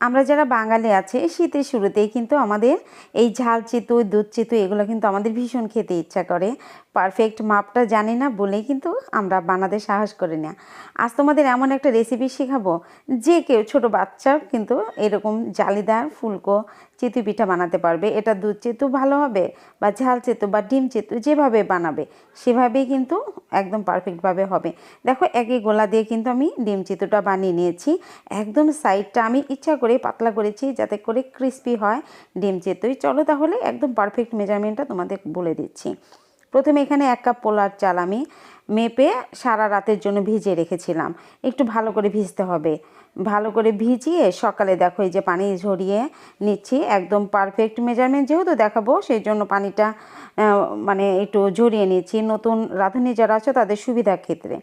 আমরা যারা বাঙালি আছে শীতের শুরুতেই কিন্তু আমাদের এই ঝাল চিতই দুধ চিতই এগুলো কিন্তু আমাদের ভীষণ খেতে ইচ্ছা করে। পারফেক্ট মাপটা জানি না বলেই কিন্তু আমরা বানাতে সাহস করি না। আজ তোমাদের এমন একটা রেসিপি শেখাবো যে কেউ ছোট বাচ্চাও কিন্তু এরকম জালিদার ফুলকো চিতই পিঠা বানাতে পারবে। এটা দুধ চিতই ভালো হবে বা ঝাল চিতই বা ডিম চিতই যেভাবে বানাবে সেভাবেই কিন্তু একদম পারফেক্টভাবে হবে। দেখো একই গোলা দিয়ে কিন্তু আমি ডিম চিতইটা বানিয়ে নিয়েছি। একদম সাইডটা আমি ইচ্ছা করে পাতলা করেছি যাতে করে ক্রিস্পি হয় ডিম চিতই। চলো তাহলে একদম পারফেক্ট মেজারমেন্টটা তোমাদের বলে দিচ্ছি। প্রথমে এখানে 1 কাপ পোলার চাল আমি মেপে সারা রাতের জন্য ভিজিয়ে রেখেছিলাম। একটু ভালো করে ভিজতে হবে। ভালো করে ভিজিয়ে সকালে দেখো এই যে পানি ঝরিয়ে নিচ্ছি। একদম পারফেক্ট মেজারমেন্ট যেহেতু দেখাবো সেই জন্য পানিটা মানে একটু ঝরিয়ে নিচ্ছি, নতুন রাঁধুনি যারা আছে তাদের সুবিধার ক্ষেত্রে।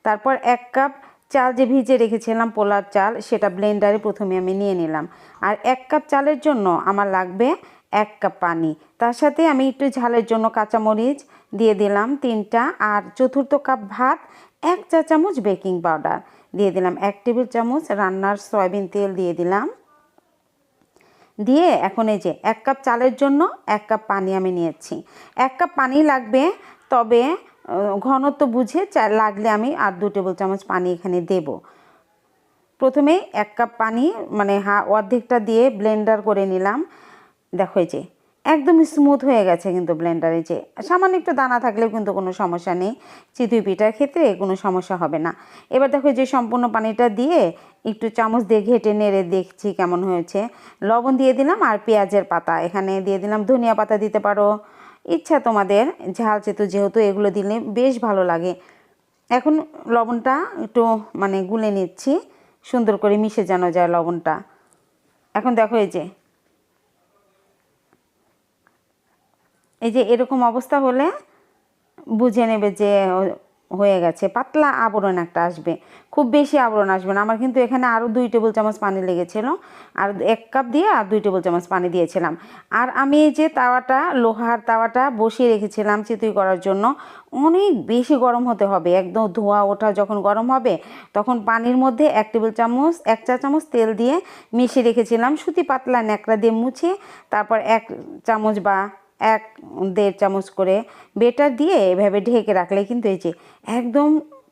তারপর 1 কাপ চাল যে ভিজে রেখেছিলাম পোলার চাল সেটা ব্লেন্ডারে প্রথমে আমি নিয়ে নিলাম। আর 1 কাপ চালের জন্য আমার লাগবে 1 কাপ পানি। তার সাথে আমি একটু ঝালের জন্য কাঁচামরিচ দিয়ে দিলাম 3টা। আর চতুর্থ কাপ ভাত, 1 চা চামচ বেকিং পাউডার দিয়ে দিলাম, 1 টেবিল চামচ রান্নার সয়াবিন তেল দিয়ে দিলাম। দিয়ে এখন এই যে 1 কাপ চালের জন্য 1 কাপ পানি আমি নিয়েছি। 1 কাপ পানি লাগবে, তবে ঘনত্ব বুঝে লাগলে আমি আর 2 টেবিল চামচ পানি এখানে দেব। প্রথমেই 1 কাপ পানি মানে অর্ধেকটা দিয়ে ব্লেন্ডার করে নিলাম। দেখো এই যে একদম স্মুথ হয়ে গেছে কিন্তু ব্লেন্ডারে। যে সামান্য একটু দানা থাকলেও কিন্তু কোনো সমস্যা নেই, চিতই পিঠার ক্ষেত্রে কোনো সমস্যা হবে না। এবার দেখো যে সম্পূর্ণ পানিটা দিয়ে একটু চামচ দিয়ে ঘেটে নেড়ে দেখছি কেমন হয়েছে। লবণ দিয়ে দিলাম আর পেঁয়াজের পাতা এখানে দিয়ে দিলাম, ধনিয়া পাতা দিতে পারো ইচ্ছা তোমাদের। ঝাল চিতই যেহেতু এগুলো দিলে বেশ ভালো লাগে। এখন লবণটা একটু মানে গুলে নিচ্ছি সুন্দর করে মিশে যেন যায় লবণটা। এখন দেখো এই যে এরকম অবস্থা হলে বুঝে নেবে যে হয়ে গেছে। পাতলা আবরণ একটা আসবে, খুব বেশি আবরণ আসবে না। আমার কিন্তু এখানে আরও 2 টেবিল চামচ পানি লেগেছিল, আর 1 কাপ দিয়ে আর 2 টেবিল চামচ পানি দিয়েছিলাম। আর আমি এই যে তাওয়াটা, লোহার তাওয়াটা বসিয়ে রেখেছিলাম চিতই করার জন্য, অনেক বেশি গরম হতে হবে। একদম ধোঁয়া ওঠা যখন গরম হবে তখন পানির মধ্যে 1 টেবিল চামচ 1 চা চামচ তেল দিয়ে মিশিয়ে রেখেছিলাম সুতি পাতলা ন্যাকড়া দিয়ে মুছে। তারপর 1 চামচ বা 1-1.5 চামচ করে বেটার দিয়ে এভাবে ঢেকে রাখলে কিন্তু এই যে একদম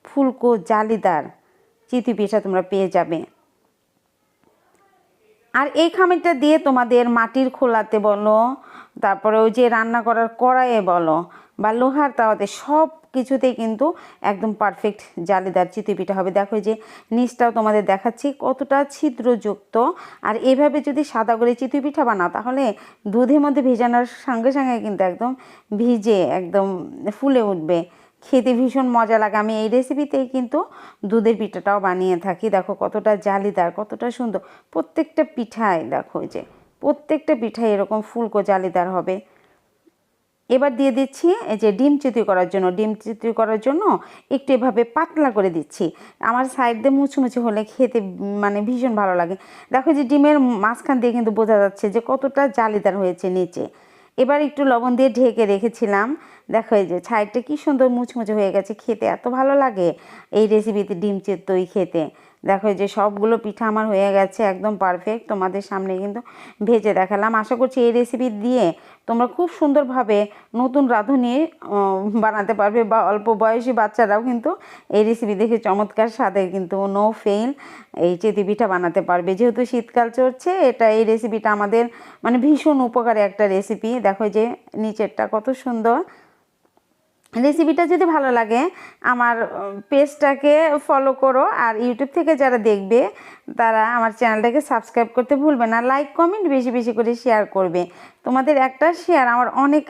ফুলকো জালিদার চিতই পিঠা তোমরা পেয়ে যাবে। আর এই খামিরটা দিয়ে তোমাদের মাটির খোলাতে বলো, তারপরে ওই যে রান্না করার কড়াইয়ে বলো বা লোহার তাওয়াতে, সব কিছুতেই কিন্তু একদম পারফেক্ট জালিদার চিতই পিঠা হবে। দেখো যে নিচটাও তোমাদের দেখাচ্ছি কতটা ছিদ্রযুক্ত। আর এইভাবে যদি সাদা করে চিতই পিঠা বানাও তাহলে দুধের মধ্যে ভেজানোর সঙ্গে সঙ্গে কিন্তু একদম ভিজে একদম ফুলে উঠবে, খেতে ভীষণ মজা লাগে। আমি এই রেসিপিতেই কিন্তু দুধের পিঠাটাও বানিয়ে থাকি। দেখো কতটা জালিদার, কতটা সুন্দর। প্রত্যেকটা পিঠাই দেখো যে প্রত্যেকটা পিঠাই এরকম ফুলকো জালিদার হবে। এবার দিয়ে দিচ্ছি এই যে ডিম চিতই করার জন্য। ডিম চিতই করার জন্য একটু এভাবে পাতলা করে দিচ্ছি। আমার সাইড দিয়ে মুচমুচে হলে খেতে মানে ভীষণ ভালো লাগে। দেখো যে ডিমের মাঝখান দিয়ে কিন্তু বোঝা যাচ্ছে যে কতটা জালিদার হয়েছে নিচে। এবার একটু লবণ দিয়ে ঢেকে রেখেছিলাম। দেখো এই যে সাইডটা কি সুন্দর মুচমুচে হয়ে গেছে, খেতে এত ভালো লাগে এই রেসিপিতে ডিম চিতই খেতে। দেখো যে সবগুলো পিঠা আমার হয়ে গেছে একদম পারফেক্ট। তোমাদের সামনে কিন্তু ভেজে দেখালাম। আশা করছি এই রেসিপি দিয়ে তোমরা খুব সুন্দরভাবে নতুন রাঁধুনি বানাতে পারবে, বা অল্প বয়সী বাচ্চারাও কিন্তু এই রেসিপি দেখে চমৎকার স্বাদে কিন্তু নো ফেইল এই চিতই পিঠা বানাতে পারবে। যেহেতু শীতকাল চলছে, এই রেসিপিটা আমাদের মানে ভীষণ উপকারী একটা রেসিপি। দেখো যে নিচেরটা কত সুন্দর। রেসিপিটা যদি ভালো লাগে আমার পেজটাকে ফলো করো, আর ইউটিউব থেকে যারা দেখবে তারা আমার চ্যানেলটাকে সাবস্ক্রাইব করতে ভুলবে না। লাইক কমেন্ট বেশি বেশি করে শেয়ার করবে। তোমাদের একটা শেয়ার আমার অনেক